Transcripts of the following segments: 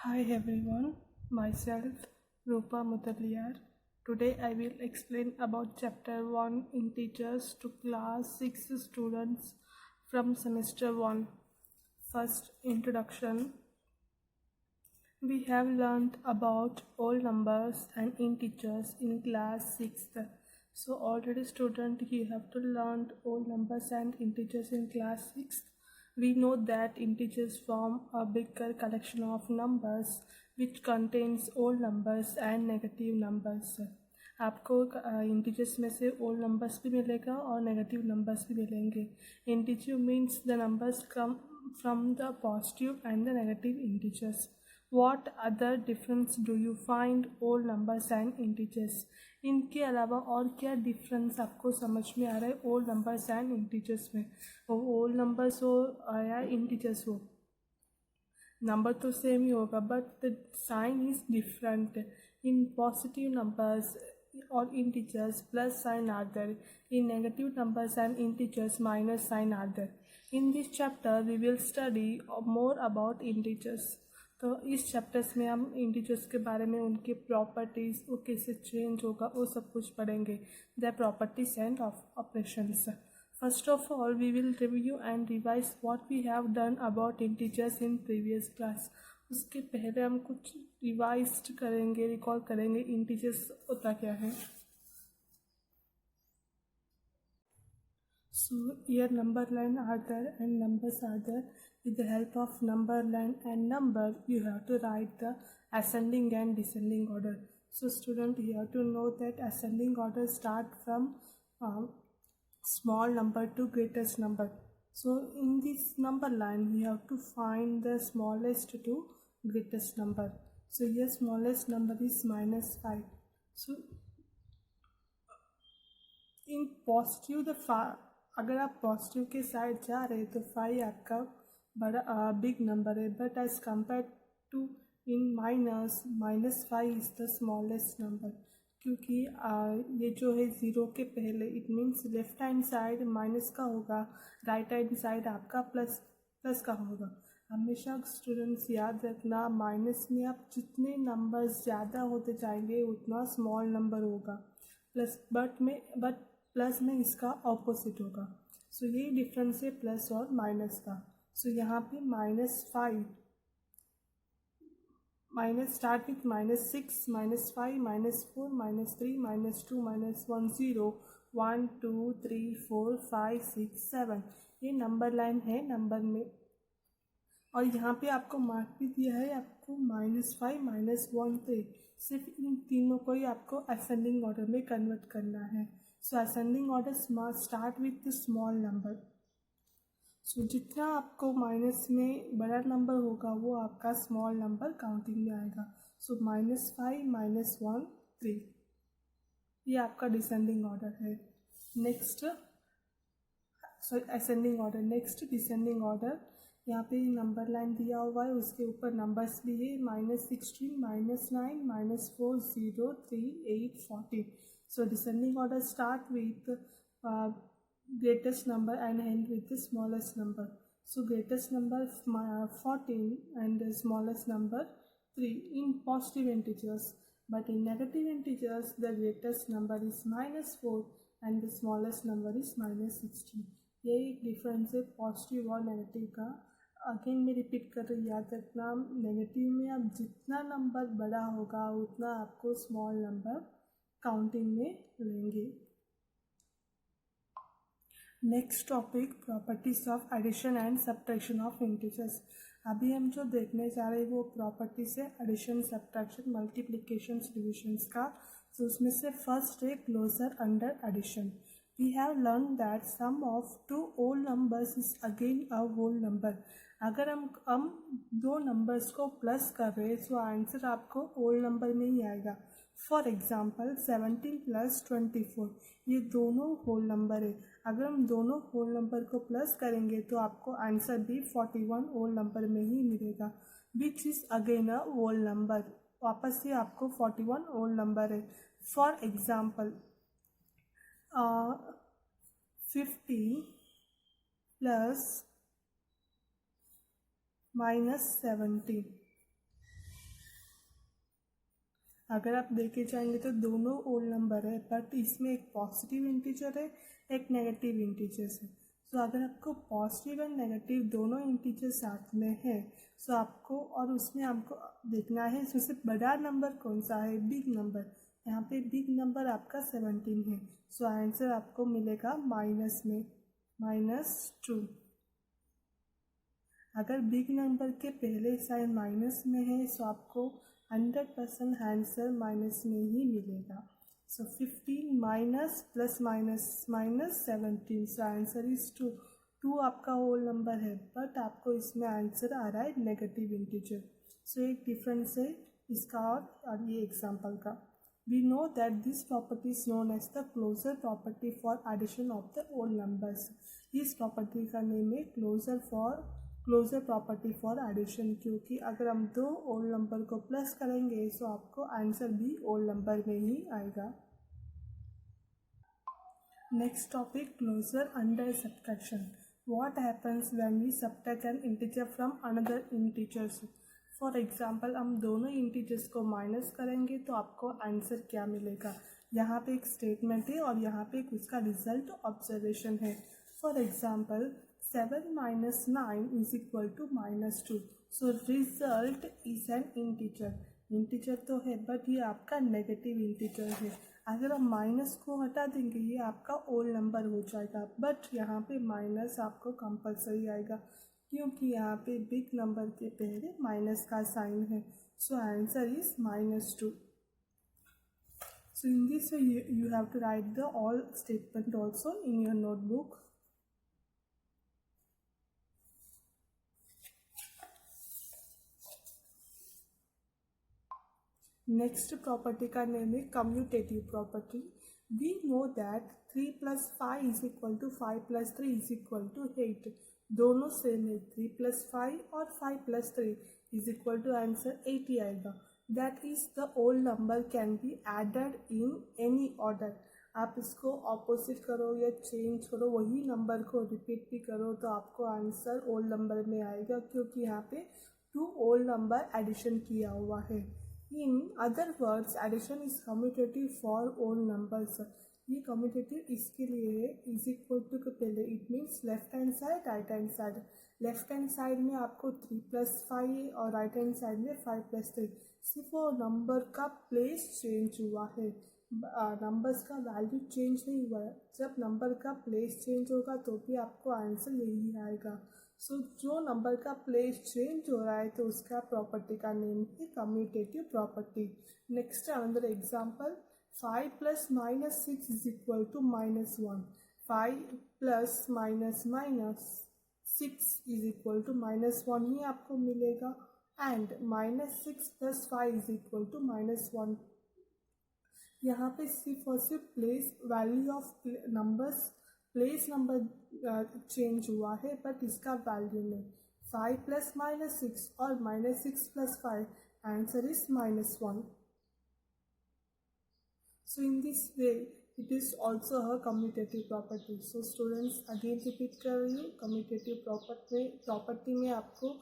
Hi everyone, myself Rupa Mudaliar. Today I will explain about chapter 1 Integers to class 6 students from semester 1. First introduction. We have learned about all numbers and integers in class 6th. So already student you have to learn all numbers and integers in class 6th. We know that integers form a bigger collection of numbers which contains all numbers and negative numbers. आपको integers में से ओल numbers भी मिलेगा और negative numbers भी मिलेंगे. Integer means the numbers come from the positive and the negative integers. What other difference do you find all numbers and integers? इनके अलावा और क्या डिफरेंस आपको समझ में आ रहा है all numbers and integers में? वो all numbers हो या integers हो, नंबर तो सेम ही होगा but the sign is different. In positive numbers और integers plus sign are there. In negative numbers and integers minus sign are there. In this chapter we will study more about integers. तो इस chapters में हम integers के बारे में, उनके properties, वो कैसे चेंज होगा, वो सब कुछ पढ़ेंगे. The properties and operations. First of all, we will review and revise what we have done about integers in previous class. उसके पहले हम कुछ रिवाइज करेंगे, रिकॉल करेंगे इंटीजर्स होता क्या है. So here number line are there and numbers are there. With the help of number line and number, you have to write the ascending and descending order. So student, you have to know that ascending order start from small number to greatest number. So in this number line we have to find the smallest to greatest number. So here smallest number is -5. So in positive अगर आप positive के side जा रहे तो 5 आपका बड़ा big number है. But as compare to in -5 is the smallest number. क्योंकि ये जो है ज़ीरो के पहले, it means left hand side minus का होगा, राइट हैंड साइड आपका प्लस का होगा. हमेशा स्टूडेंट्स याद रखना, माइनस में आप जितने नंबर्स ज़्यादा होते जाएंगे उतना स्मॉल नंबर होगा. बट प्लस में इसका ऑपोजिट होगा. सो यही डिफरेंस है प्लस और माइनस का. सो यहाँ पे -5 माइनस स्टार्ट विथ -6, -5, -4, -3, -2, -1, 0, 1, 2, 3, 4, 5, 6, 7. ये नंबर लाइन है नंबर में. और यहाँ पे आपको मार्क भी दिया है, आपको -5, -1, 3. सिर्फ इन तीनों को ही आपको असेंडिंग ऑर्डर में कन्वर्ट करना है. So ascending order start with small number. So जितना आपको माइनस में बड़ा नंबर होगा वो आपका स्मॉल नंबर काउंटिंग में आएगा. सो -5, -1, 3. ये आपका डिसेंडिंग ऑर्डर है. Next ascending order. Next descending order. यहाँ पे नंबर लाइन दिया हुआ है, उसके ऊपर नंबर्स भी है, -16, -9, -4, 0, 3, 8, 14. So descending order start with greatest number and end with the smallest number. So greatest number 14 and the smallest number 3 in positive integers. But in negative integers, the greatest number is -4 and the smallest number is -16. ये एक difference है positive और negative का. Again मैं repeat कर रही, याद रखना, नेगेटिव में आप जितना नंबर बड़ा होगा उतना आपको स्मॉल नंबर काउंटिंग में लेंगे. Next topic, properties of addition and subtraction of integers. अभी हम जो देखने जा रहे हैं वो प्रॉपर्टीज है एडिशन, सब्ट्रैक्शन, मल्टीप्लिकेशन, डिविजन्स का. तो उसमें से फर्स्ट है closure under addition. We have learned that sum of two whole numbers is again a whole number. अगर हम दो नंबर्स को प्लस कर रहे हैं तो आंसर आपको होल नंबर में ही आएगा. फॉर एग्जाम्पल 17 + 24, ये दोनों होल नंबर है. अगर हम दोनों होल नंबर को प्लस करेंगे तो आपको आंसर भी 41 होल नंबर में ही मिलेगा, which is again a whole number. वापस से आपको 41 होल नंबर है. For example 50 + -17. अगर आप देखे जाएंगे तो दोनों ओल नंबर है, बट इसमें एक पॉजिटिव इंटीजर है, एक नेगेटिव इंटीजर है। सो अगर आपको पॉजिटिव एंड नेगेटिव दोनों इंटीजर साथ में है, सो आपको और उसमें आपको देखना है इसमें से बड़ा नंबर कौन सा है, बिग नंबर। यहाँ पे बिग नंबर आपका 17 है। सो आंसर आपको मिलेगा माइनस में -2। अगर बिग नंबर के पहले साइन माइनस में है, सो आपको 100% आंसर माइनस में ही मिलेगा। सो 15 minus plus minus minus 17, so answer is 2। 2 आपका होल नंबर है, बट आपको इसमें आंसर आ रहा है नेगेटिव इंटीजर। सो एक डिफरेंस है इसका और ये एग्जाम्पल का। We know that this property is known as the closure property for addition of the whole numbers. इस प्रॉपर्टी का नेम है क्लोजर प्रॉपर्टी फॉर एडिशन, क्योंकि अगर हम दो ओल नंबर को प्लस करेंगे तो आपको आंसर भी ओल नंबर में ही आएगा। Next topic, closure under subtraction. What happens when we subtract an integer from another integers. For example हम दोनों इंटीजर्स को माइनस करेंगे तो आपको आंसर क्या मिलेगा। यहाँ पे एक स्टेटमेंट है और यहाँ पे उसका रिजल्ट ऑब्जर्वेशन है। For example 7 minus 9 is equal to -2. So result is an integer. Integer तो है बट ये आपका नेगेटिव इंटीजर है। अगर हम माइनस को हटा देंगे ये आपका ओल नंबर हो जाएगा, बट यहाँ पे माइनस आपको कंपलसरी आएगा क्योंकि यहाँ पे बिग नंबर के पहले माइनस का साइन है। सो answer is -2। So in this way you have to write the all statement also in your notebook. Next property का नेम है commutative property. We know that 3 + 5 = 5 + 3 = 8। दोनों सेम है, 3 + 5 और 5 + 3 = आंसर 80 आएगा। That is the whole number can be added in any order. आप इसको opposite करो या चेंज करो, वही नंबर को रिपीट भी करो तो आपको आंसर होल नंबर में आएगा, क्योंकि यहाँ पे 2 होल नंबर एडिशन किया हुआ है। In other words, addition is commutative for whole numbers. ये commutative इसके लिए है, इज इक्वल टू के पहले it means left hand side right hand side. Left hand side में आपको 3 + 5 और राइट हैंड साइड में 5 + 3। सिर्फ वो नंबर का प्लेस चेंज हुआ है, नंबर्स का वैल्यू चेंज नहीं हुआ है। जब नंबर का प्लेस चेंज होगा तो भी आपको आंसर यही आएगा। सो जो नंबर का प्लेस चेंज हो रहा है तो उसका प्रॉपर्टी का नेम है commutative property. Next another example, 5 + -6 = -1। 5 + -6 = -1 ही आपको मिलेगा। एंड -6 + 5 = -1। यहाँ पे सिर्फ और सिर्फ place value of numbers place number change हुआ है, बट इसका वैल्यू में 5 + -6 और -6 + 5 answer is -1। So in this way it is also a commutative property. So students again repeat कर रही हूँ, कम्यूटेटिव प्रॉपर्टी में आपको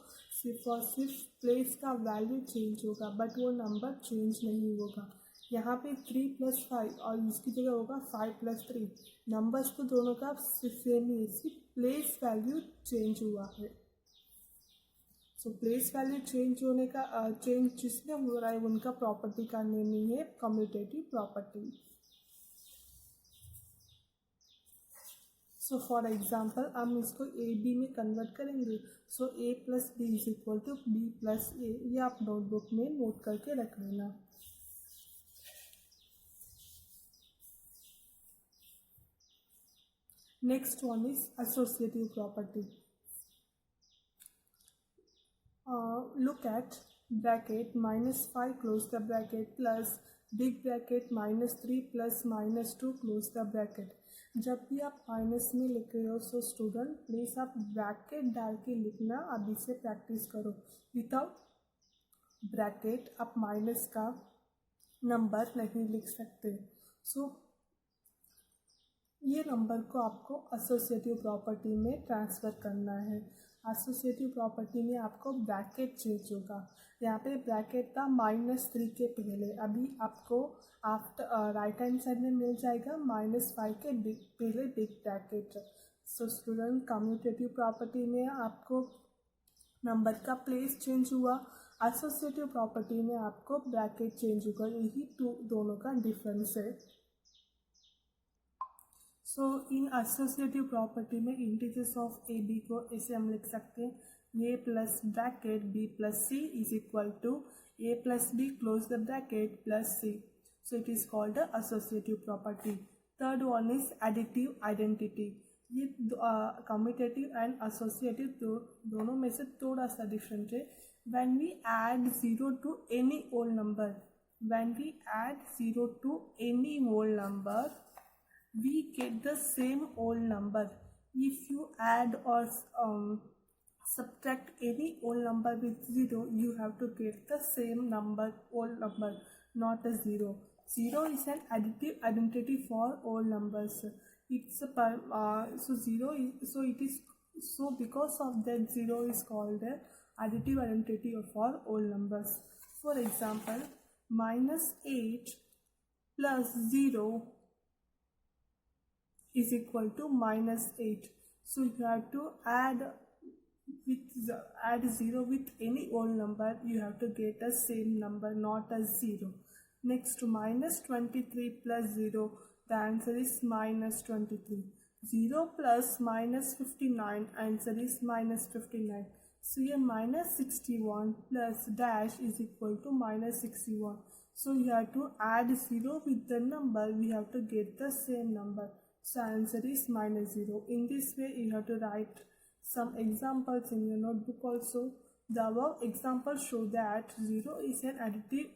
सिर्फ और सिर्फ प्लेस का वैल्यू चेंज होगा, बट वो नंबर चेंज नहीं होगा। यहाँ पे 3 + 5 और इसकी जगह होगा 5 + 3। नंबर्स तो दोनों का सेम ही है, सिर्फ प्लेस वैल्यू चेंज हुआ है। सो प्लेस वैल्यू चेंज होने का चेंज जिसमें हो रहा है उनका प्रॉपर्टी का नेम ही है commutative property. So for example हम इसको ए बी में कन्वर्ट करेंगे। सो a + b = b + a, ये आप नोटबुक में नोट करके रख लेना। Next one is associative property. Look at bracket -5 close the bracket plus big bracket -3 plus -2 close the bracket. जब भी आप माइनस में लिख रहे हो सो स्टूडेंट प्लीज़ आप ब्रैकेट डाल के लिखना, अभी से प्रैक्टिस करो। विदाउट ब्रैकेट आप माइनस का नंबर नहीं लिख सकते। सो ये नंबर को आपको एसोसिएटिव प्रॉपर्टी में ट्रांसफ़र करना है। एसोसिएटिव प्रॉपर्टी में आपको ब्रैकेट चेंज होगा। यहाँ पे ब्रैकेट था -3 के पहले, अभी आपको आफ्टर राइट हैंड साइड में मिल जाएगा -5 के पहले big bracket. So student, commutative property में आपको नंबर का प्लेस चेंज हुआ, एसोसिएटिव प्रॉपर्टी में आपको ब्रैकेट चेंज होगा। यही दोनों का डिफरेंस है। सो इन एसोसिएटिव प्रॉपर्टी में इंटीजर्स ऑफ ए बी को ऐसे हम लिख सकते हैं, A plus bracket B plus C is equal to A plus B close the bracket plus C. So it is called the associative property. Third one is additive identity. ये commutative and associative दोनों में से थोड़ा सा different है। When we add 0 to any whole number, when we add 0 to any whole number, we get the same whole number. If you add or subtract any whole number with 0, you have to get the same number, whole number, not a 0. 0 is an additive identity for whole numbers. It's a so 0 is, so because of that 0 is called a additive identity for whole numbers. For example, -8 plus 0 is equal to -8. So you have to add 0 with any whole number, you have to get the same number, not a 0. Next, -23 plus 0, the answer is -23. 0 plus -59, answer is -59. So here -61 plus dash is equal to -61. So you have to add 0 with the number, we have to get the same number. So answer is -0. In this way, you have to write some examples in your notebook also. The above examples show that 0 is an additive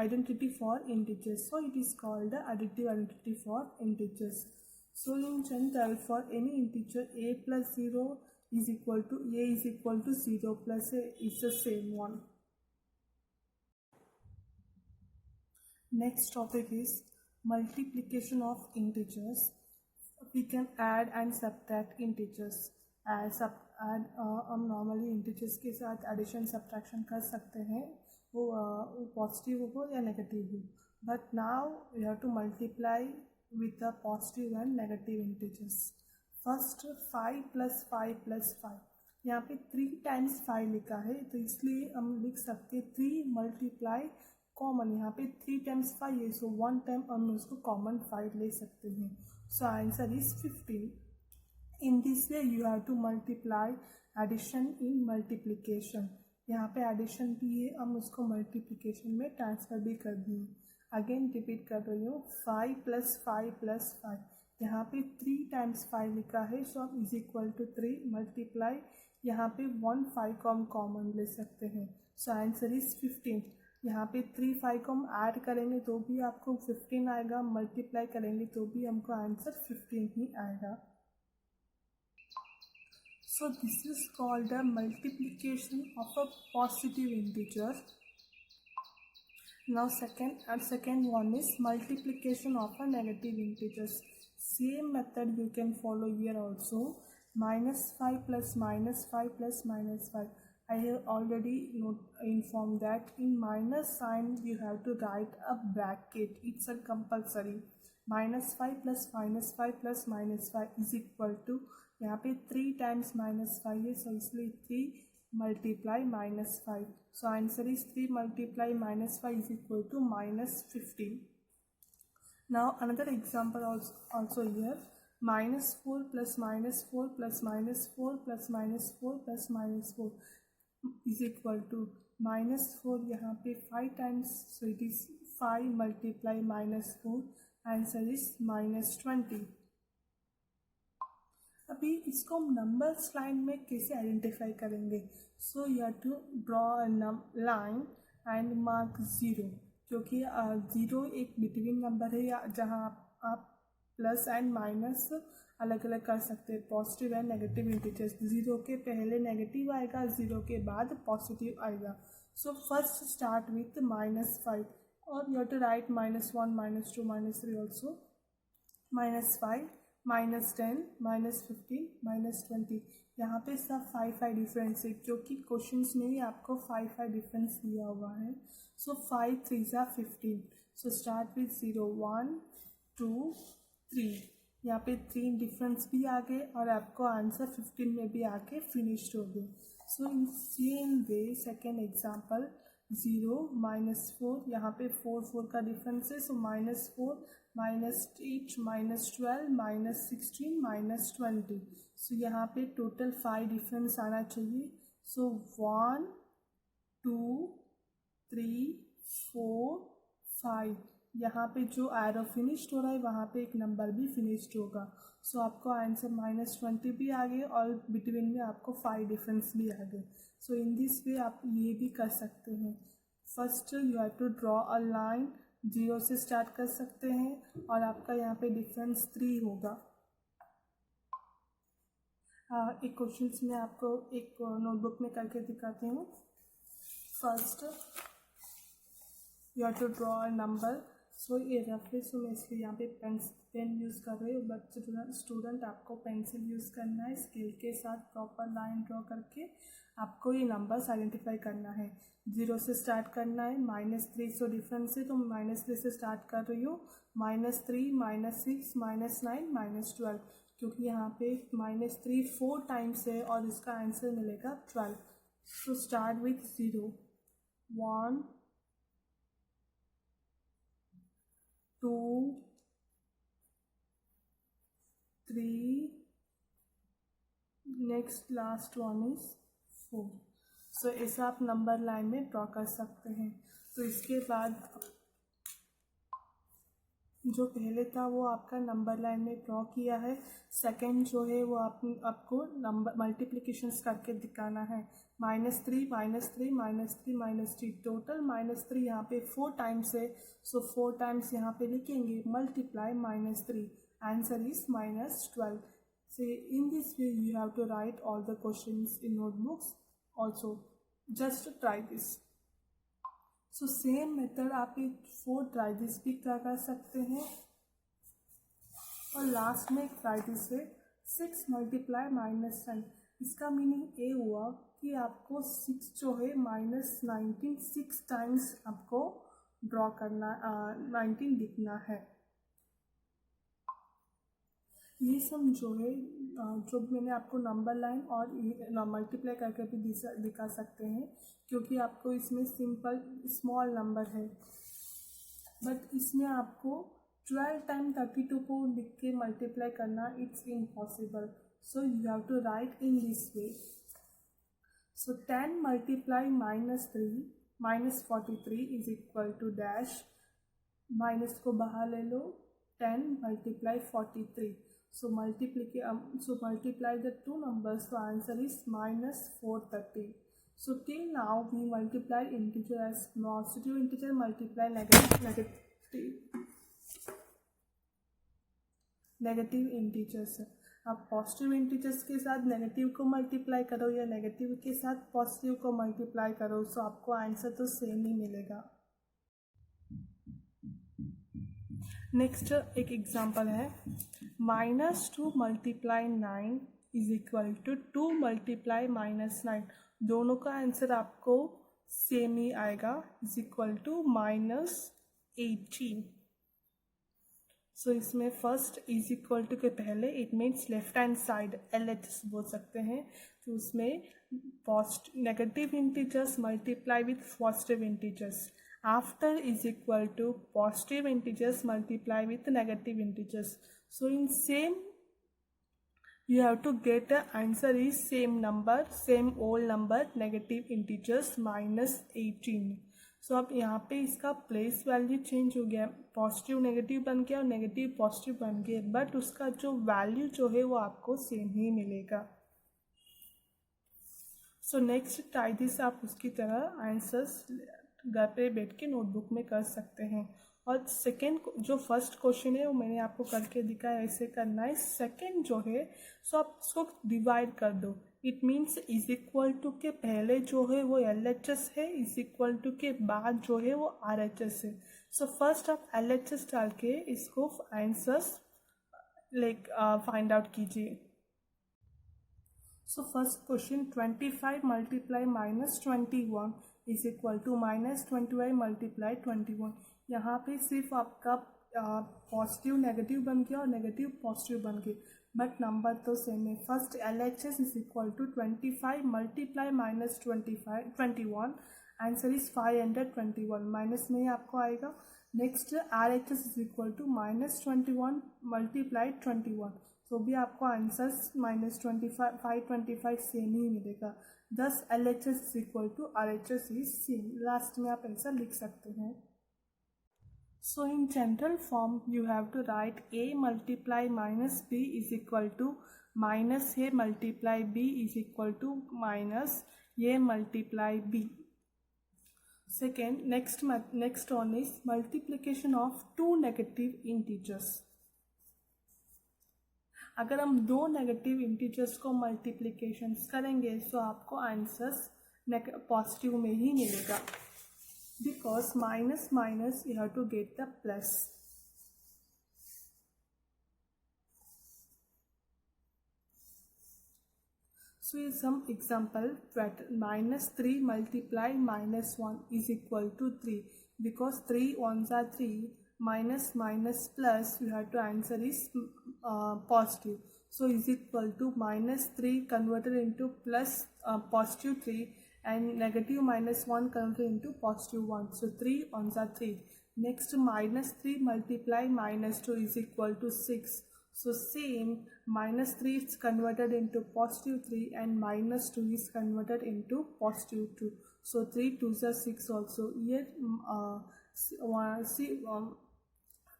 identity for integers. So it is called the additive identity for integers. So in general, for any integer, a plus 0 is equal to a is equal to 0 plus a is the same one. Next topic is multiplication of integers. We can add and subtract integers. हम normally integers के साथ addition subtraction कर सकते हैं, वो positive हो या negative हो। But now we have to multiply with the positive and negative integers. First 5 + 5 + 5, यहाँ पे 3 टाइम्स 5 लिखा है, तो इसलिए हम लिख सकते हैं 3 मल्टीप्लाई कॉमन, यहाँ पे 3 टाइम्स 5 है, सो 1 टाइम हम उसको कॉमन 5 ले सकते हैं। सो answer is 15. In this way you have to multiply addition in multiplication. यहाँ पे एडिशन भी है, हम उसको मल्टीप्लिकेशन में ट्रांसफर भी कर देंगे। अगेन रिपीट कर रही हूँ, 5 + 5 + 5, यहाँ पे 3 टाइम्स 5 लिखा है, सो हम इज इक्वल टू 3 मल्टीप्लाई, यहाँ पे 1 5 को हम कॉमन ले सकते हैं। सो आंसर इज 15. यहाँ पे 3 5 को हम ऐड करेंगे तो भी आपको 15 आएगा, मल्टीप्लाई करेंगे तो भी हमको आंसर 15 ही आएगा। So this is called the multiplication of a positive integer. Now second one is multiplication of a negative integers. Same method you can follow here also. -5 plus -5 plus -5. I have already informed that in minus sign you have to write a bracket. It's a compulsory. -5 plus -5 plus -5 is equal to, यहाँ पे 3 times -5 है, so इसलिए 3 multiply -5. So answer is 3 multiply -5 is equal to -15. Now another example also here. -4 plus -4 plus -4 plus -4 plus -4 is equal to -4, यहाँ पे 5 times, so it is 5 multiply -4, answer is -20. अभी इसको हम numbers line में कैसे identify करेंगे? So you have to draw a line and mark 0, क्योंकि 0 एक बिटवीन नंबर है, या जहाँ आप प्लस एंड माइनस अलग अलग कर सकते हैं, पॉजिटिव एंड नेगेटिव इंटीजर्स। 0 के पहले नेगेटिव आएगा, 0 के बाद पॉजिटिव आएगा। सो फर्स्ट स्टार्ट विथ -5, और you have to write -1 -2 -3 also, -5 -10 -15 -20. यहाँ पे सब 5 डिफरेंस है क्योंकि क्वेश्चंस में ही आपको 5 डिफरेंस दिया हुआ है. सो 5 3 ज़ा 15. So start with 0 1 2 3. यहाँ पे 3 डिफरेंस भी आ गए और आपको आंसर 15 में भी आके फिनिश्ड हो गए. So in same way second example 0 -4. यहाँ पे 4 का डिफरेंस है. सो -4 -8 -12 -16 -20. सो यहाँ पे टोटल 5 डिफरेंस आना चाहिए. सो 1 2 3 4 5. यहाँ पे जो एरो फिनिश्ड हो रहा है वहाँ पे एक नंबर भी फिनिश्ड होगा. सो आपको आंसर -20 भी आ गए और बिटवीन में आपको 5 डिफरेंस भी आ गए. सो इन दिस वे आप ये भी कर सकते हैं. First you have to draw a line. 0 से स्टार्ट कर सकते हैं और आपका यहाँ पे डिफरेंस 3 होगा. एक क्वेश्चंस में आपको एक नोटबुक में करके दिखाती हूँ. First you have to draw a number. So ये रफ है, सो मैं इसलिए यहाँ पे पेन यूज़ कर रही हूँ. बट स्टूडेंट आपको पेंसिल यूज़ करना है. स्केल के साथ प्रॉपर लाइन ड्रॉ करके आपको ये नंबर्स आइडेंटिफाई करना है. 0 से स्टार्ट करना है. -3 सो डिफरेंस है तो -3 से स्टार्ट कर रही हूँ. -3 -6 -9 -12 क्योंकि यहाँ पे -3 4 टाइम्स है और इसका आंसर मिलेगा 12. So start with 0 1 2 3. Next last one is 4. सो ऐसा आप नंबर लाइन में ड्रॉ कर सकते हैं. तो इसके बाद जो पहले था वो आपका नंबर लाइन में ड्रॉ किया है. सेकंड जो है वो आपको नंबर मल्टीप्लिकेशंस करके दिखाना है. -3 -3 -3 -3 टोटल -3 यहाँ पे 4 टाइम्स है. सो 4 टाइम्स यहाँ पे लिखेंगे multiply -3. Answer is -12. So in this way you have to write all the questions in notebooks also. Just try this. So same method आप एक 4 try this भी कर सकते हैं. और लास्ट में एक try this है 6 मल्टीप्लाई -10. इसका मीनिंग ये हुआ कि आपको 6 जो है -19 6 टाइम्स आपको ड्रॉ करना 19 लिखना है. ये सब जो है जो मैंने आपको नंबर लाइन और मल्टीप्लाई करके भी दिखा सकते हैं क्योंकि आपको इसमें सिंपल स्मॉल नंबर है. बट इसमें आपको 12 टाइम 32 को लिख के मल्टीप्लाई करना it's impossible. So you have to write in this way. So 10 multiply -3 -43 is equal to dash. Minus को बाहर ले लो. 10 multiply 43. So multiply the two numbers. So answer is -430. So till now we multiply integer as positive integer multiply negative integers. अब positive integers के साथ negative को multiply करो या नेगेटिव के साथ पॉजिटिव को मल्टीप्लाई करो. सो आपको आंसर तो सेम ही मिलेगा. नेक्स्ट एक एग्जांपल है -2 multiply 9 is equal to 2 multiply -9. दोनों का आंसर आपको सेम ही आएगा. Is equal to -18. सो इसमें फर्स्ट इज इक्वल टू के पहले it means left hand side LHS बोल सकते हैं. तो उसमें negative integers multiply with positive integers. After is equal to positive integers multiply with negative integers. So in same you have to get the answer is same number, same whole number, negative integers -18. So अब यहाँ पे इसका place value change हो गया. Positive negative बन गया और negative positive बन गया. बट उसका जो वैल्यू जो है वो आपको सेम ही मिलेगा. So next try this. आप उसकी तरह आंसर्स घर पे बैठ के नोटबुक में कर सकते हैं. और सेकेंड जो फर्स्ट क्वेश्चन है वो मैंने आपको करके दिखाया ऐसे करना है. सेकेंड जो है सो आप उसको डिवाइड कर दो. It means is equal to के पहले जो है वो LHS है. इज इक्वल टू के बाद जो है वो RHS है. सो फर्स्ट आप LHS डाल के इसको आंसर्स फाइंड आउट कीजिए. So first question, 25 multiply minus 21 is equal to minus 25 multiply 21. यहाँ पे सिर्फ आपका पॉजिटिव नेगेटिव बन गया और नेगेटिव पॉजिटिव बन गया, बट नंबर तो सेम है. First LHS is equal to 25 multiply minus 21. Answer is 521. Minus में ही आपको आएगा. Next RHS is equal to minus 21 multiply 21. तो भी आपको आंसर्स माइनस 525 सेम ही मिलेगा. Thus LHS is equal to RHS is same. Last में आप ऐसा लिख सकते हैं. So in general form you have to write A multiply minus B is equal to minus A multiply B is equal to minus A multiply B. Second, next one is multiplication of two negative integers. अगर हम दो negative integers को multiplications करेंगे तो आपको answers positive में ही मिलेगा, because minus minus you have to get the plus. So here's some example that minus 3 multiply minus 1 is equal to 3. Because 3 ones are 3, minus minus plus you have to answer is positive. So is equal to minus 3 converted into plus positive 3 and negative minus 1 converted into positive 1. So 3 ones are 3. Next, minus 3 multiply minus 2 is equal to 6. So same, minus 3 is converted into positive 3 and minus 2 is converted into positive 2. So 3 2s are 6 also. Here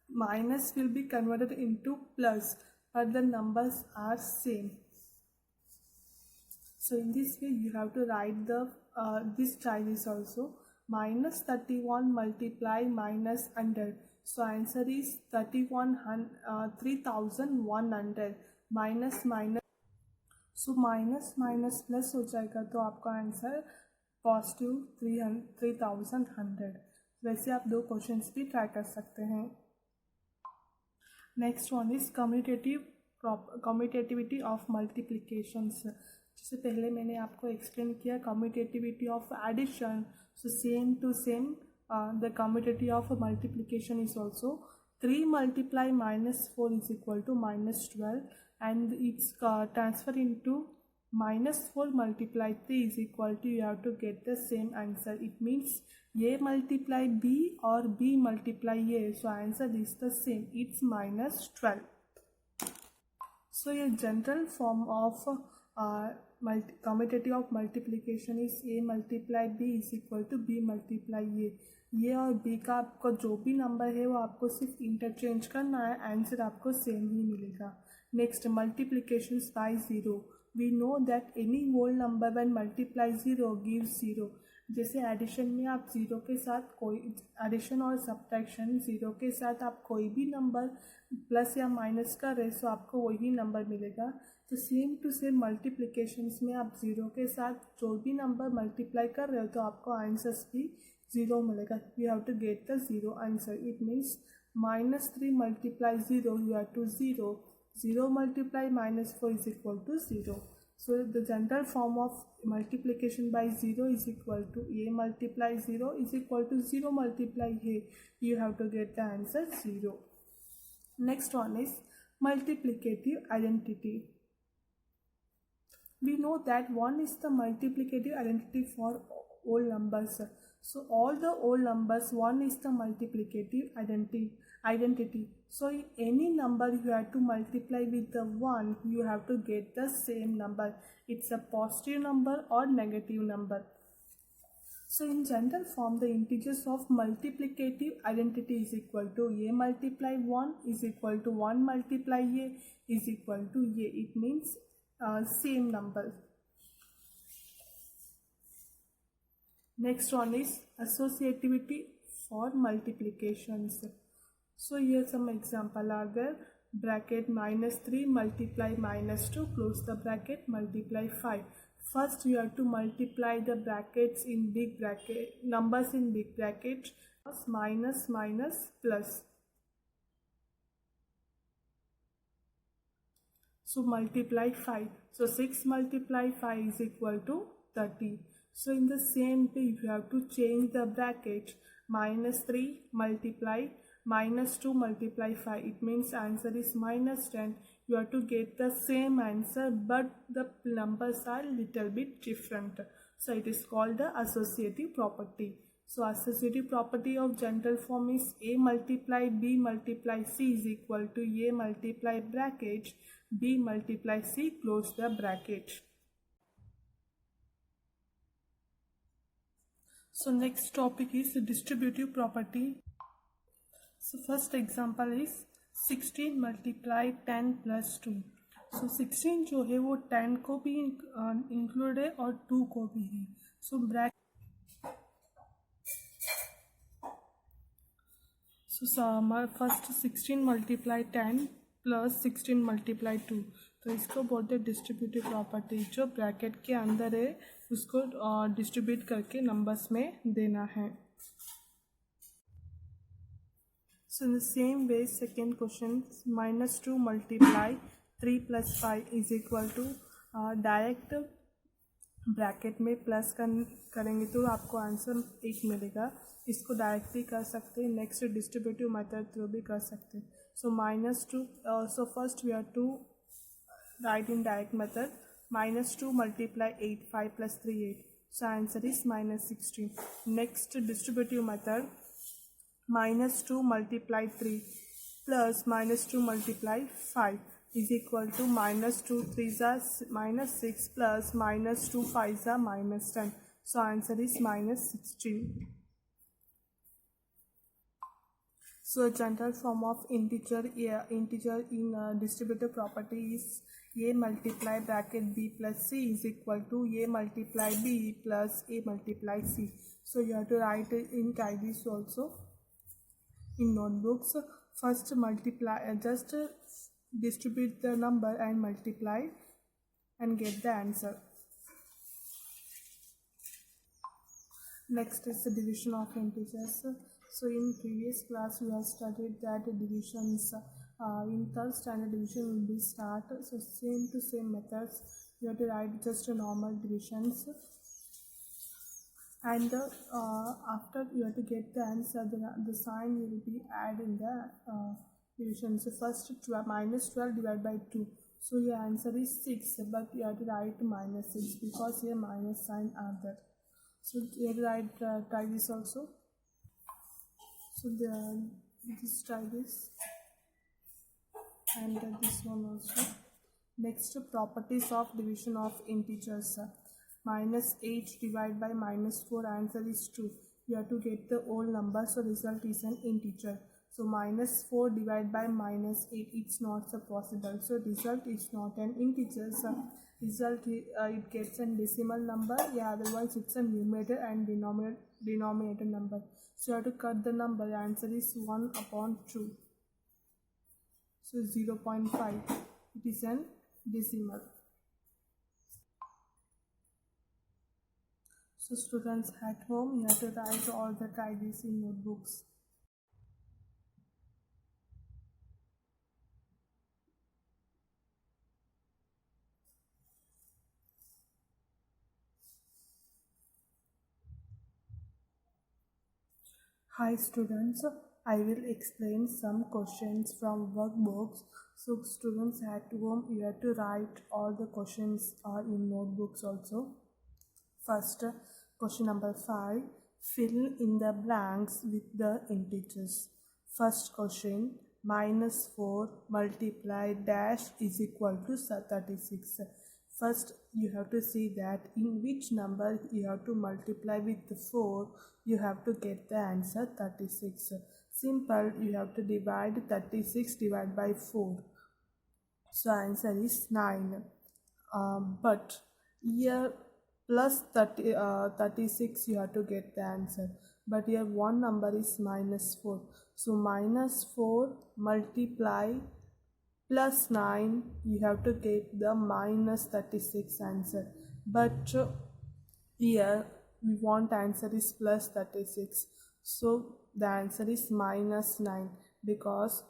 minus will be converted into plus, but the numbers are same. So in this way you have to write the this choices also. Minus 31 multiply minus 100. So answer is 3100 minus minus. So minus minus plus हो जाएगा तो आपका answer positive 3100. वैसे आप दो questions भी try कर सकते हैं. Next one is commutativity of multiplications. जैसे पहले मैंने आपको एक्सप्लेन किया commutativity of addition. So same to same the commutative of multiplication is also 3 multiply minus 4 is equal to minus 12 and it's transfer into minus 4 multiply 3 is equal to, you have to get the same answer. It means A multiply B or B multiply A. So answer is the same. It's minus 12. So a general form of commutative of multiplication is A multiply B is equal to B multiply A. ये और B का आपको जो भी number है वो आपको सिर्फ इंटरचेंज करना है, आंसर आपको सेम ही मिलेगा. Next, multiplications by zero. We know that any whole number when multiply zero gives zero. जैसे एडिशन में आप ज़ीरो के साथ कोई एडिशन और सब्ट्रैक्शन, ज़ीरो के साथ आप कोई भी नंबर प्लस या माइनस कर रहे सो आपको वही नंबर मिलेगा. तो सेम टू सेम मल्टीप्लिकेशंस में आप ज़ीरो के साथ जो भी नंबर मल्टीप्लाई कर रहे हो तो आपको आंसर्स भी ज़ीरो मिलेगा. You have to get the zero answer. It means minus 3 multiply 0, you have to 0. 0 multiply minus 4 is equal to 0. So the general form of multiplication by 0 is equal to A multiply 0 is equal to 0 multiply A. You have to get the answer 0. Next one is multiplicative identity. We know that 1 is the multiplicative identity for all numbers. So all the whole numbers, 1 is the multiplicative identity. So any number you have to multiply with the 1, you have to get the same number. It's a positive number or negative number. So in general form, the integers of multiplicative identity is equal to A multiply 1 is equal to 1 multiply A is equal to A. It means same number. Next one is associativity for multiplications. So here some example are there. Bracket minus 3 multiply minus 2 close the bracket multiply 5. First you have to multiply the brackets in big bracket, numbers in big bracket, minus minus plus. So multiply 5. So 6 multiply 5 is equal to 30. So in the same way, you have to change the bracket. Minus 3 multiply minus 2 multiply 5. It means answer is minus 10. You have to get the same answer, but the numbers are little bit different. So it is called the associative property. So associative property of general form is A multiply B multiply C is equal to A multiply bracket B multiply C close the bracket. So next topic is distributive property. So first example is 16 multiply 10 plus 2. So 16 जो है वो 10 को भी include है और 2 को भी है. So bracket first 16 multiply 10 plus 16 multiply 2. तो इसको बोलते हैं डिस्ट्रीब्यूटिव प्रॉपर्टी. जो ब्रैकेट के अंदर है उसको डिस्ट्रीब्यूट करके नंबर्स में देना है. So in the same way, second question, minus 2 multiply 3 plus 5 is equal to direct bracket में प्लस करेंगे तो आपको आंसर 1 मिलेगा. इसको डायरेक्ट भी कर सकते हैं. नेक्स्ट डिस्ट्रीब्यूटिव मेथड थ्रू भी कर सकते हैं. So minus 2. So first we are to write in direct method. minus 2 multiply 8, 5 plus 3 8. So answer is minus 16. Next distributive method, minus 2 multiply 3 plus minus 2 multiply 5 is equal to minus 2 3s are minus 6 plus minus 2 5s are minus 10. So answer is minus 16. So general form of integer in distributive property is A multiply bracket B plus C is equal to A multiply B plus A multiply C. So you have to write in this also in notebooks. First multiply, just distribute the number and multiply and get the answer. Next is the division of integers. So in previous class we have studied that divisions in third standard division will be start. So same methods. You have to write just a normal divisions, and after you have to get the answer, the sign will be add in the division. So first minus 12 divided by 2. So your answer is 6, but you have to write minus 6 because here minus sign are there. So you have to write try this also. So just try this and this one also. Next, properties of division of integers. Minus 8 divided by minus 4, answer is 2. You have to get the whole number, so result is an integer. So minus 4 divided by minus 8, it's not so possible. So result is not an integer. So result it gets a decimal number. Yeah, otherwise it's a numerator and denominator number. So you have to cut the number. The answer is 1 upon 2. So 0.5. It is an decimal. So students at home, you have to write all the tidies in notebooks. Hi students, I will explain some questions from workbooks. So students at home, you have to write all the questions in notebooks also. First, question number 5, fill in the blanks with the integers. First question, minus 4 multiply dash is equal to 36. First, you have to see that in which number you have to multiply with the 4, you have to get the answer 36. Simple, you have to divide 36 divided by 4. So answer is 9. But here plus 36 you have to get the answer. But here one number is minus 4. So minus 4 multiply plus 9, you have to get the minus 36 answer. But here we want answer is plus 36. So the answer is minus 9 because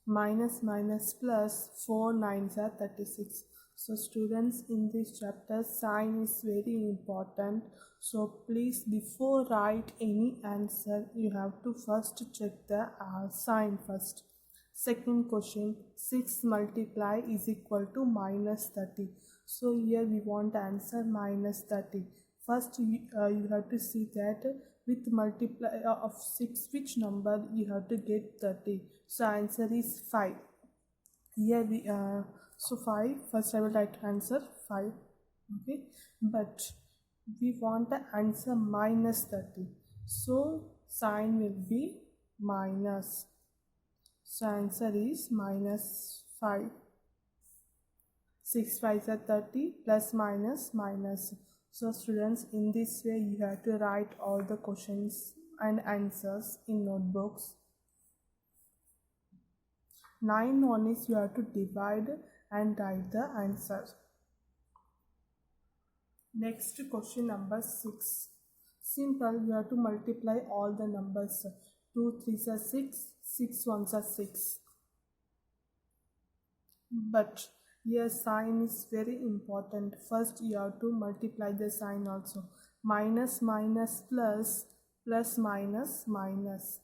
minus minus plus 4 9s are 36. So students, in this chapter sign is very important. So please, before write any answer, you have to first check the sign first. Second question, 6 multiply is equal to minus 30. So here we want answer minus 30. First you have to see that with multiply of 6 which number you have to get 30. So answer is 5. Here we so 5, first I will write answer 5. Okay, but we want the answer minus 30, so sign will be minus. So answer is minus 5. 6 5s are 30, plus minus minus. So students, in this way you have to write all the questions and answers in notebooks. 9 1 is you have to divide and write the answer. Next question number 6. Simple, you have to multiply all the numbers. 2 3s are 6, 6 1s are 6. But here sign is very important. First you have to multiply the sign also. Minus minus plus, plus minus minus.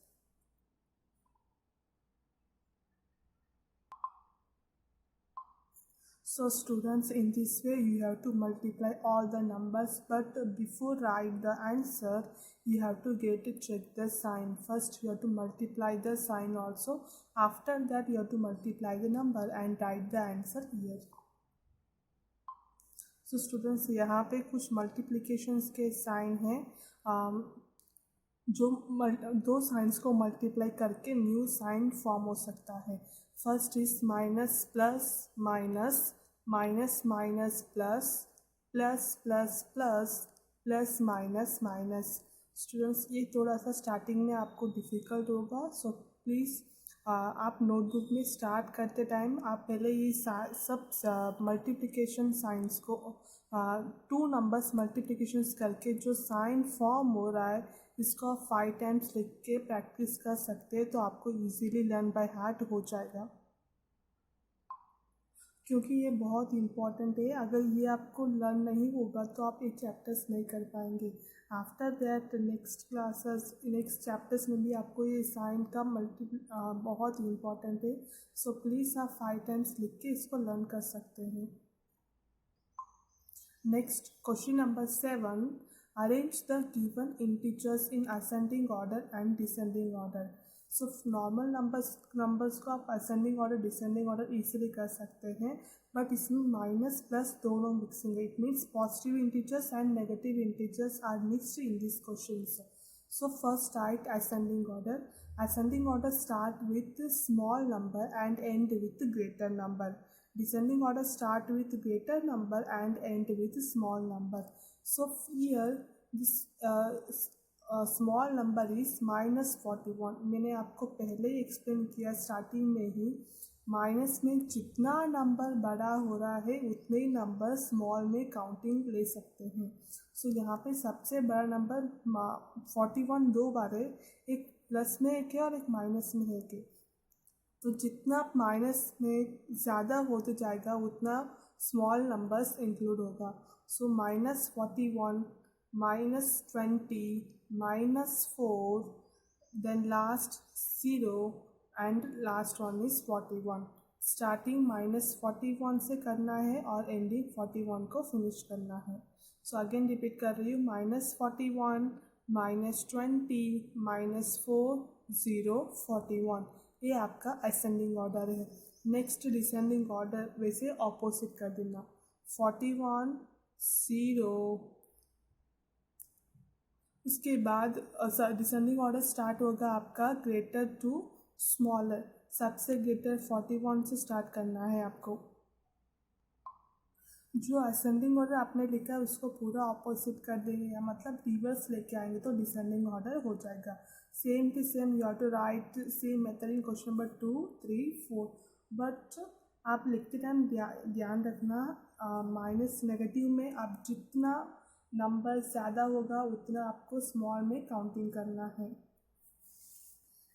So students, in this way you have to multiply all the numbers, but before write the answer you have to check the sign. First you have to multiply the sign also. After that you have to multiply the number and write the answer here. So students, यहाँ पे कुछ multiplications के sign हैं जो दो science को multiply करके new sign form हो सकता है. First is minus plus minus, minus minus plus, plus plus plus, plus minus minus. Students, ये थोड़ा सा स्टार्टिंग में आपको डिफ़िकल्ट होगा, सो प्लीज़ आप नोटबुक में स्टार्ट करते टाइम आप पहले ये सब मल्टीप्लिकेशन साइंस को 2 नंबर्स मल्टीप्लिकेशंस करके जो साइन फॉर्म हो रहा है इसको आप 5 टाइम्स लिख के प्रैक्टिस कर सकते हैं, तो आपको इजीली लर्न बाय हार्ट हो जाएगा, क्योंकि ये बहुत इम्पॉर्टेंट है. अगर ये आपको लर्न नहीं होगा तो आप ये चैप्टर्स नहीं कर पाएंगे. After that next classes, next chapters में भी आपको ये साइन का बहुत इम्पॉर्टेंट है. सो प्लीज़ आप 5 टाइम्स लिख के इसको लर्न कर सकते हैं. Next question number 7. Arrange the given integers in ascending order and descending order. So normal numbers को आप ascending order descending order easily कर सकते हैं, बट इसमें माइनस प्लस दोनों मिक्सिंग है. It means positive integers and negative integers are mixed in this questions. So first write ascending order. Ascending order start with small number and end with greater number. Descending order start with greater number and end with small number. So here this small number is -41. मैंने आपको पहले ही explain किया starting में ही. Minus में जितना number बड़ा हो रहा है उतने ही नंबर स्मॉल में काउंटिंग ले सकते हैं. सो यहाँ पे सबसे बड़ा नंबर 41 2 बार है, एक प्लस में एक है और एक माइनस में एक है. तो जितना माइनस में ज़्यादा होते जाएगा उतना स्मॉल नंबर्स इंक्लूड होगा. So -41, -20, -4, then last 0 and last one is 41. Starting -41 से करना है और एंडिंग 41 को फिनिश करना है. सो अगेन रिपीट कर रही हूँ. -41, -20, -4, 0, 41. ये आपका असेंडिंग ऑर्डर है. नेक्स्ट डिसेंडिंग ऑर्डर वैसे ऑपोजिट कर देना. 41 0. उसके बाद डिसेंडिंग ऑर्डर स्टार्ट होगा आपका ग्रेटर टू स्मॉलर. सबसे ग्रेटर 41 से स्टार्ट करना है आपको. जो असेंडिंग ऑर्डर आपने लिखा है उसको पूरा ऑपोजिट कर देंगे, या मतलब रिवर्स लेके आएंगे तो डिसेंडिंग ऑर्डर हो जाएगा. Same to same you have to write same method in question number 2 3 4. But आप लिखते टाइम ध्यान रखना, माइनस नेगेटिव में आप जितना नंबर ज़्यादा होगा उतना आपको स्मॉल में काउंटिंग करना है.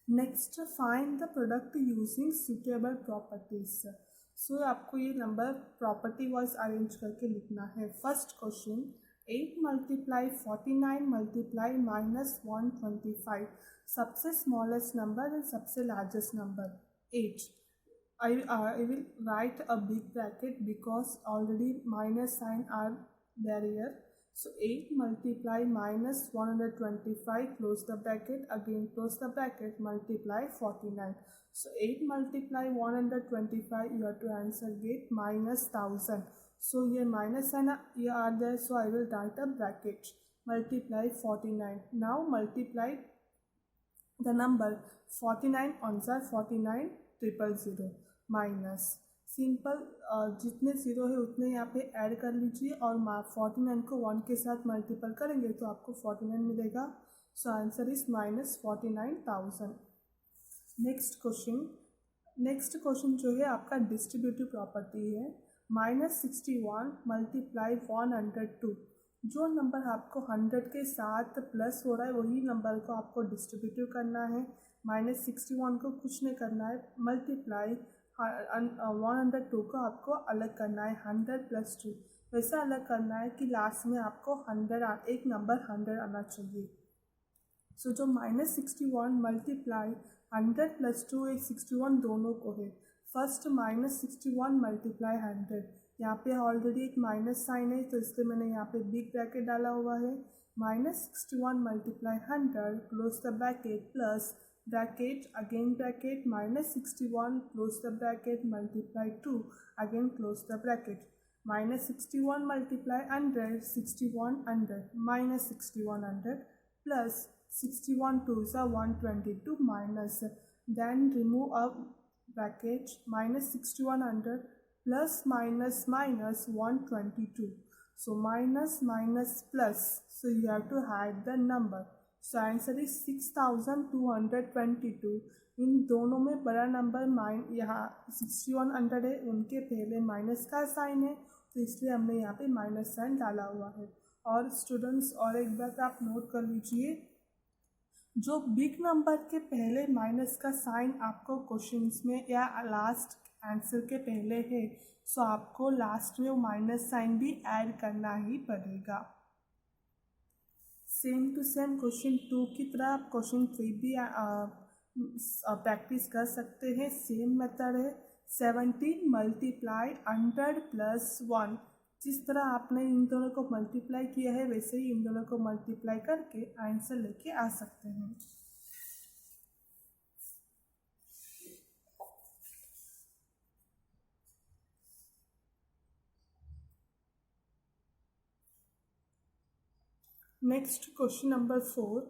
Next find the product using suitable properties. So आपको ये नंबर प्रॉपर्टी वाइज अरेंज करके लिखना है। फर्स्ट क्वेश्चन 8 मल्टीप्लाई 49 मल्टीप्लाई -125, सबसे स्मॉलेस्ट नंबर एंड सबसे largest number 8. I will write a big bracket because already minus sign are there here. So 8 multiply minus 125, close the bracket, again close the bracket, multiply 49. So 8 multiply 125, you have to answer get minus 1000. So here minus sign here are there, so I will write a bracket, multiply 49. Now multiply the number 49 ones are 49 000 minus simple जितने zero है उतने यहाँ पे add कर लीजिए और 49 को 1 के साथ मल्टीपल करेंगे तो आपको 49 मिलेगा। सो आंसर इज -49,000। नेक्स्ट क्वेश्चन जो है आपका डिस्ट्रीब्यूटिव प्रॉपर्टी है। -61 मल्टीप्लाई 102, जो नंबर आपको 100 के साथ प्लस हो रहा है वही नंबर को आपको डिस्ट्रीब्यूटिव करना है। -61 को कुछ नहीं करना है, मल्टीप्लाई 102 को आपको अलग करना है 100 + 2, वैसा अलग करना है कि लास्ट में आपको 100 एक नंबर 100 आना चाहिए। सो जो -61 मल्टीप्लाई 100 + 2 एक 61 दोनों को है। फर्स्ट -61 मल्टीप्लाई 100, यहाँ पे ऑलरेडी एक माइनस साइन है तो इसलिए मैंने यहाँ पे बिग ब्रैकेट डाला हुआ है। -61 multiply 100, close the bracket, plus bracket, again bracket, -61, close the bracket, multiply 2, again close the bracket, -61 multiply 100, 61 100, -6100, plus 61 2s are 122, minus, then remove a bracket, -6100 plus minus minus 122, so minus minus plus, so you have to add the number. So answer is 6222। इन दोनों में बड़ा number यहाँ 6100 है, उनके पहले minus का sign है तो इसलिए हमने यहाँ पे माइनस साइन डाला हुआ है। और स्टूडेंट्स और एक बात आप नोट कर लीजिए, जो बिग नंबर के पहले माइनस का साइन आपको क्वेश्चंस में या लास्ट आंसर के पहले है, सो आपको लास्ट में वो माइनस साइन भी ऐड करना ही पड़ेगा। सेम टू सेम क्वेश्चन 2 की तरह आप क्वेश्चन 3 भी प्रैक्टिस कर सकते हैं। सेम मेथड है। 17 मल्टीप्लाई 100 + 1, जिस तरह आपने इन दोनों को मल्टीप्लाई किया है वैसे ही इन दोनों को मल्टीप्लाई करके आंसर लेके आ सकते हैं। Next question number 4,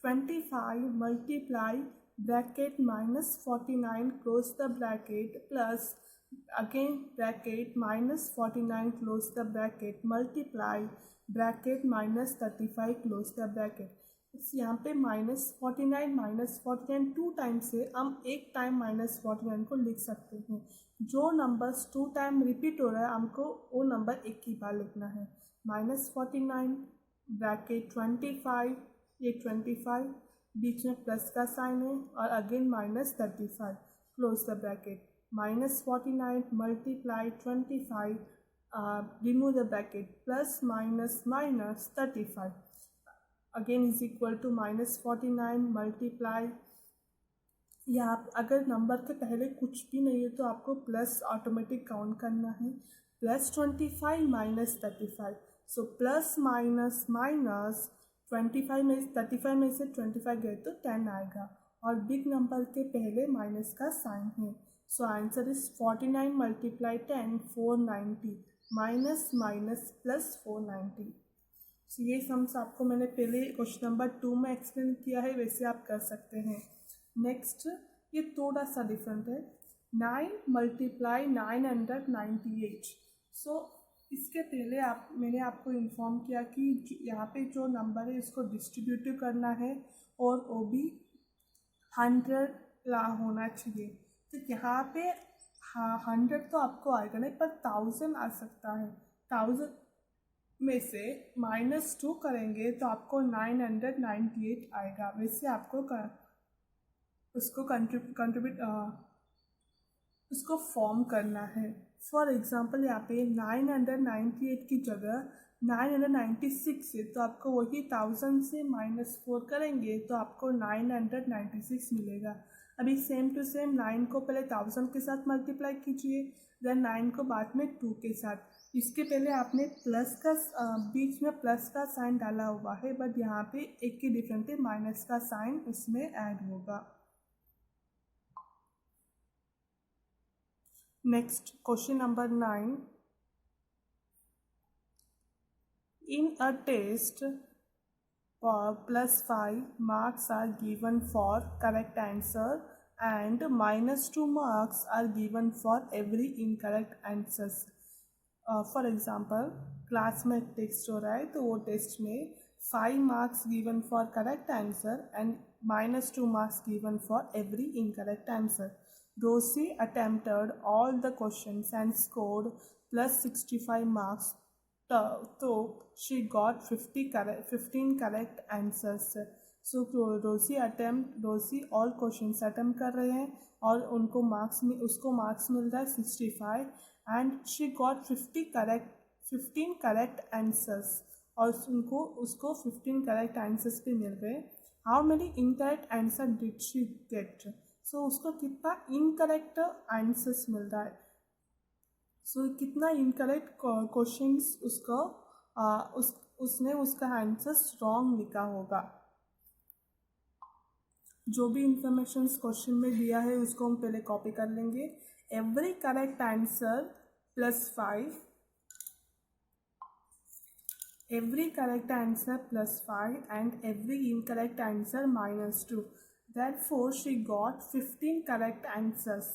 25 multiply bracket -49, close the bracket, plus again bracket -49, close the bracket, multiply bracket -35, close the bracket. यहाँ पे -49 2 टाइम्स से हम एक टाइम -49 को लिख सकते हैं। जो नंबर्स 2 टाइम रिपीट हो रहा है हमको वो नंबर एक ही बार लिखना है। -49 ब्रैकेट 25, ये 25 बीच में प्लस का साइन है और again -35, close the bracket, -49 multiply 25, remove the bracket, plus minus minus 35 again is equal to -49 multiply. यहाँ अगर नंबर के पहले कुछ भी नहीं है तो आपको प्लस ऑटोमेटिक काउंट करना है। +25 -35, सो प्लस माइनस माइनस 25 में 35 में से 25 गए तो 10 आएगा और बिग नंबर के पहले माइनस का साइन है। सो answer is 49 multiply 10 490, minus minus plus 490। सो ये सम्स आपको मैंने पहले क्वेश्चन नंबर 2 में एक्सप्लेन किया है, वैसे आप कर सकते हैं। नेक्स्ट ये थोड़ा सा डिफरेंट है। 9 मल्टीप्लाई 998। सो इसके पहले मैंने आपको इन्फॉर्म किया कि यहाँ पे जो नंबर है इसको डिस्ट्रीब्यूटिव करना है और वो भी 100 ला होना चाहिए। तो यहाँ पे 100 तो आपको आएगा नहीं पर 1000 आ सकता है। 1000 में से -2 करेंगे तो आपको 998 आएगा। वैसे आपको उसको कंट्रीब्यूट उसको फॉर्म करना है। फॉर एग्जांपल यहाँ पे 998 की जगह 996 है, तो आपको वही 1000 से -4 करेंगे तो आपको 996 मिलेगा। अभी सेम टू सेम 9 को पहले 1000 के साथ मल्टीप्लाई कीजिए, देन 9 को बाद में 2 के साथ। इसके पहले आपने प्लस का बीच में प्लस का साइन डाला हुआ है, बट यहाँ पे एक की डिफरेंट है, माइनस का साइन उसमें ऐड होगा। Next, question number 9. In a test, +5 marks are given for correct answer and -2 marks are given for every incorrect answers. For example, class में टेस्ट हो रहा है तो वो टेस्ट में 5 marks given for correct answer and -2 marks given for every incorrect answer. Rosie attempted all the questions and scored +65 marks. So she got 15 correct answers. So Rosi all questions attempt कर रहे हैं और उनको उसको मार्क्स मिल रहा है 65 and she got 15 correct answers और उसको 15 correct answers भी मिल गए। How many incorrect answer did she get? सो उसको कितना इनकरेक्ट आंसर्स मिल रहा है। सो कितना इनकरेक्ट क्वेश्चंस उसको उसने उसका आंसर्स रॉन्ग लिखा होगा। जो भी इंफॉर्मेशन क्वेश्चन में दिया है उसको हम पहले कॉपी कर लेंगे। Every correct answer +5, every correct answer +5 and every incorrect answer -2. Therefore, she got 15 correct answers.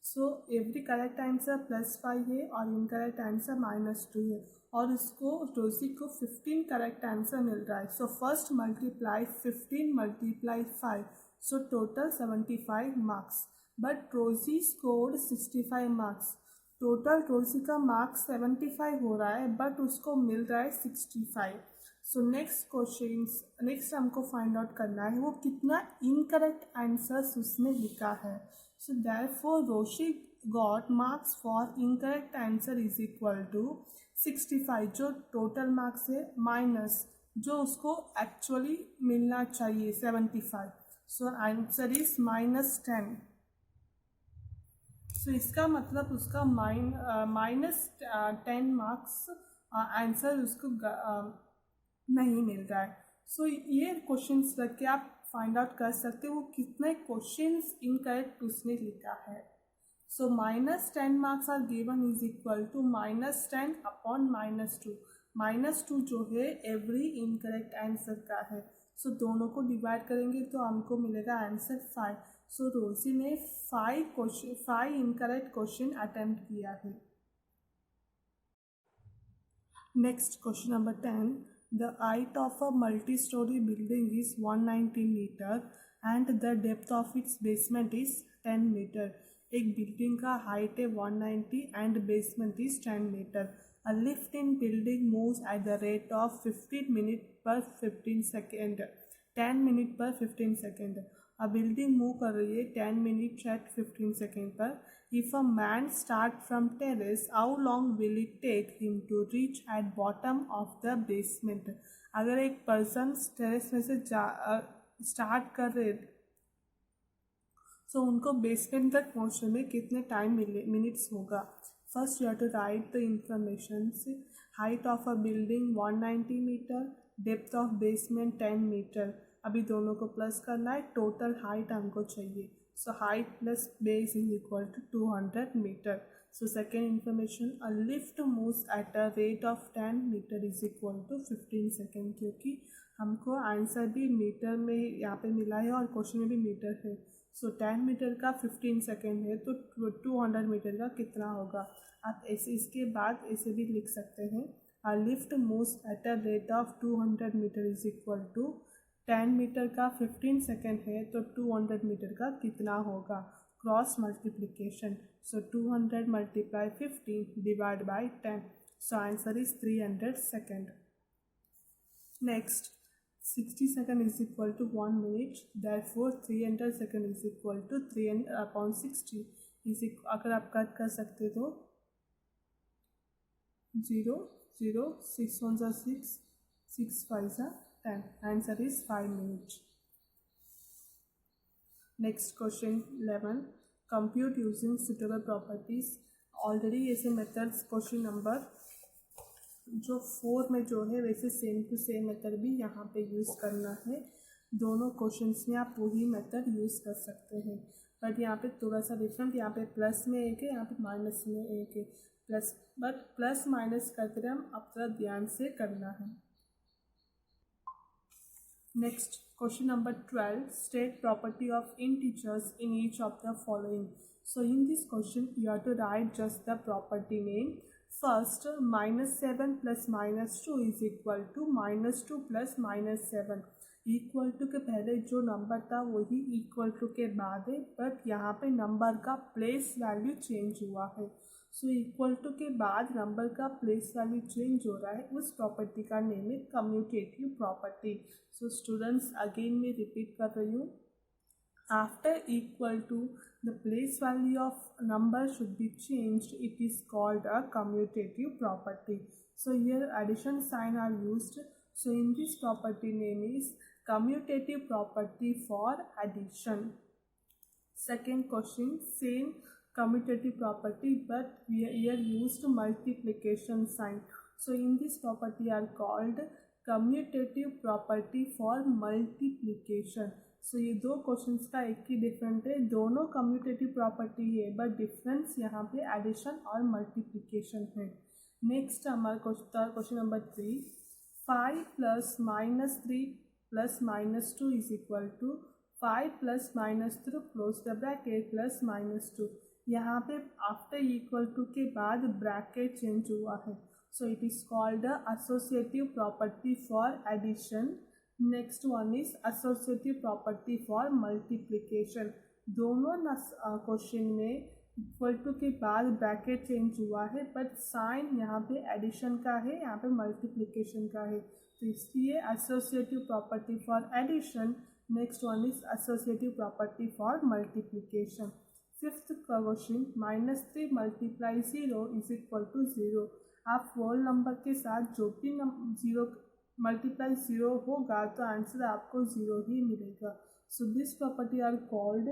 So, every correct answer +5 है और incorrect answer -2 है और उसको रोजी को 15 correct answer मिल रहा है। So, first multiply 15 multiply 5. So, total 75 marks. But Rosie scored 65 marks. Total रोजी का मार्क्स 75 हो रहा है बट उसको मिल रहा है 65। सो नेक्स्ट हमको फाइंड आउट करना है वो कितना इनकरेक्ट आंसर्स उसने लिखा है। So therefore Roshi got marks for incorrect answer is equal to 65 जो टोटल मार्क्स है माइनस जो उसको एक्चुअली मिलना चाहिए 75। सो आंसर इज -10। सो इसका मतलब उसका -10 मार्क्स आंसर उसको नहीं मिल रहा है। सो ये क्वेश्चंस रख के आप फाइंड आउट कर सकते हो वो कितने क्वेश्चंस इनकरेक्ट उसने लिखा है। So -10 marks are given is equal to -10 upon -2। -2 जो है एवरी इनकरेक्ट आंसर का है। सो दोनों को डिवाइड करेंगे तो हमको मिलेगा आंसर 5। सो रोजी ने 5 इनकरेक्ट क्वेश्चन अटेम्प्ट किया है। Next question number 10. The height of a multi-story building is 190 meter and the depth of its basement is 10 meter. एक बिल्डिंग का हाइट है 190 and basement is 10 meter. A lift in building moves at the rate of 15 minutes per 15 second. 10 minutes per 15 second. A building move कर रही है 10 minutes at 15 second पर। If a man start from terrace, how long will it take him to reach at bottom of the basement? अगर एक person terrace में से start कर रहे तो उनको बेसमेंट तक पहुंचने में कितने टाइम मिनट्स होगा। First you have to write the information. Height of a building 190 metre, depth of basement 10 metre. अभी दोनों को प्लस करना है, टोटल हाइट हमको चाहिए। So height plus base is equal to 200 metre. So second information, a lift moves at a rate of 10 metre is equal to 15 second, क्योंकि हमको answer भी मीटर में यहाँ पे मिला है और क्वेश्चन में भी मीटर है। सो 10 मीटर का 15 सेकेंड है तो 200 मीटर का कितना होगा। आप इसके बाद ऐसे भी लिख सकते हैं, a lift moves at a rate of 200 metre is equal to 10 metre का 15 सेकेंड है तो 200 मीटर का कितना होगा। Cross multiplication. So 200 multiply 15 divide by 10। So answer is 300 second. Next 60 second is equal to 1 minute, therefore 300 second is equal to 300/60 is अगर आप cut कर सकते तो 0 0 6 1 6 6 5 10, answer is 5 minutes. Next question 11, compute using suitable properties. Already ऐसे methods question number जो 4 में जो है वैसे सेम टू सेम मेथड भी यहाँ पे यूज़ करना है. दोनों क्वेश्चंस में आप वही मेथड यूज़ कर सकते हैं, बट यहाँ पे थोड़ा सा डिफरेंट. यहाँ पे प्लस में एक है, यहाँ पे माइनस में एक है. बट प्लस माइनस करते रहे हम, आप थोड़ा ध्यान से करना है. Next question number 12, state property of integers in each of the following. So in this question you have to write just the property name. First, -7 + -2 is equal to -2 + -7. Equal to के पहले जो नंबर था वही equal to के बाद है, but यहाँ पे नंबर का प्लेस वैल्यू चेंज हुआ है. सो इक्वल टू के बाद नंबर का प्लेस वैल्यू चेंज हो रहा है, उस प्रॉपर्टी का नेम है commutative property. So students again मैं रिपीट कर रही हूँ. After equal to, the place value of number should be changed. It is called a commutative property. So here addition sign are used. So in this property name is commutative property for addition. Second question, same commutative property, but we here used multiplication sign. So in this property are called commutative property for multiplication. सो ये दो questions का एक ही different है, दोनों commutative property है, but difference यहाँ पे addition और मल्टीप्लिकेशन है. नेक्स्ट हमारा question number 3, 5 + -3 + -2 is equal to 5 + -3 close the bracket +-2. यहाँ पे आफ्टर इक्वल टू के बाद ब्रैकेट चेंज हुआ है. So it is called the associative property for addition. Next one is associative property for multiplication. दोनों question में equal to के बाद ब्रैकेट चेंज हुआ है, बट साइन यहाँ पे एडिशन का है, यहाँ पे मल्टीप्लिकेशन का है. तो इसलिए associative property for addition. Next one is associative property for multiplication. Fifth question, -3 × 0 is equal to 0. आप होल नंबर के साथ जो भी 0 मल्टीप्लाई 0 होगा तो आंसर आपको 0 ही मिलेगा. So this property are called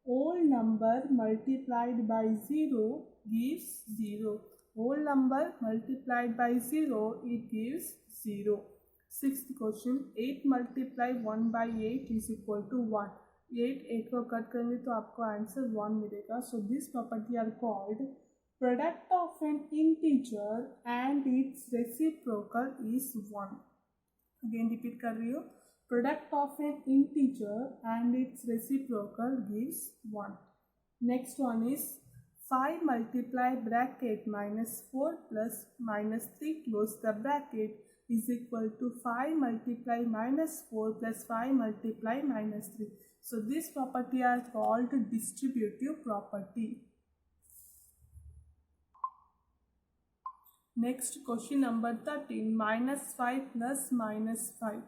whole number multiplied by 0 gives 0. Whole number multiplied by 0 it gives 0. Sixth question, 8 × 1/8 is equal to 1. 8 को कट करेंगे तो आपको आंसर 1 मिलेगा. So this property are called product of an integer and its reciprocal is 1. Again repeat कर रही हूँ, product of an integer and its reciprocal gives 1. Next one is 5 × bracket -4 + -3 close the bracket is equal to 5 × -4 + 5 × -3. So this property are called distributive property. Next question number 13, -5 + -5.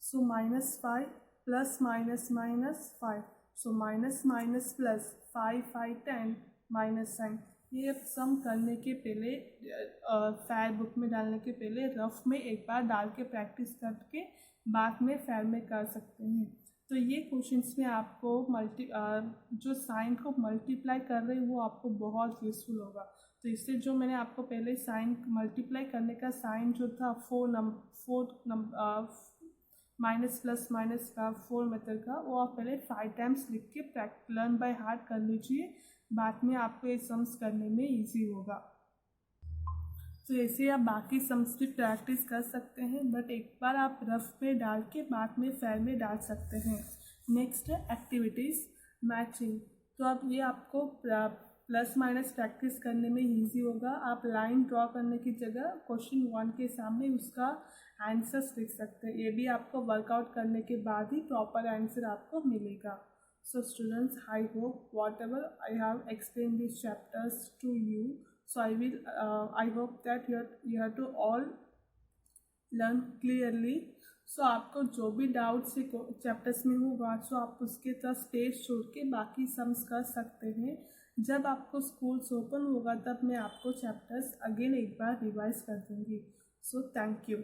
So -5 + -5. So minus plus 5 5 10 minus sign. ये sum करने के पहले fair book में डालने के पहले rough में एक बार डाल के प्रैक्टिस करके बाद में फेयर में कर सकते हैं. तो ये क्वेश्चंस में आपको जो साइन को मल्टीप्लाई कर रहे हैं वो आपको बहुत यूज़फुल होगा. तो इससे जो मैंने आपको पहले साइन मल्टीप्लाई करने का साइन जो था 4 माइनस प्लस माइनस का 4 मेथड का, वो आप पहले 5 टाइम्स लिख के लर्न बाय हार्ट कर लीजिए. बाद में आपको ये सम्स करने में ईजी होगा. तो ऐसे आप बाकी सम्स की प्रैक्टिस कर सकते हैं, बट एक बार आप रफ में डाल के बाद में फेयर में डाल सकते हैं. नेक्स्ट है एक्टिविटीज़ मैचिंग. तो अब ये आपको प्लस माइनस प्रैक्टिस करने में ईजी होगा. आप लाइन ड्रॉ करने की जगह क्वेश्चन 1 के सामने उसका आंसर्स लिख सकते हैं. ये भी आपको वर्कआउट करने के बाद ही प्रॉपर आंसर आपको मिलेगा. So students, I hope whatever I have explained these chapters to you, so I hope that you have to all learn clearly. So आपको जो भी डाउट्स चैप्टर्स में होगा सो आप उसके तरफ पेज छोड़ के बाकी सम्स कर सकते हैं। जब आपको स्कूल्स ओपन होगा तब मैं आपको चैप्टर्स अगेन एक बार रिवाइज कर दूंगी। So thank you.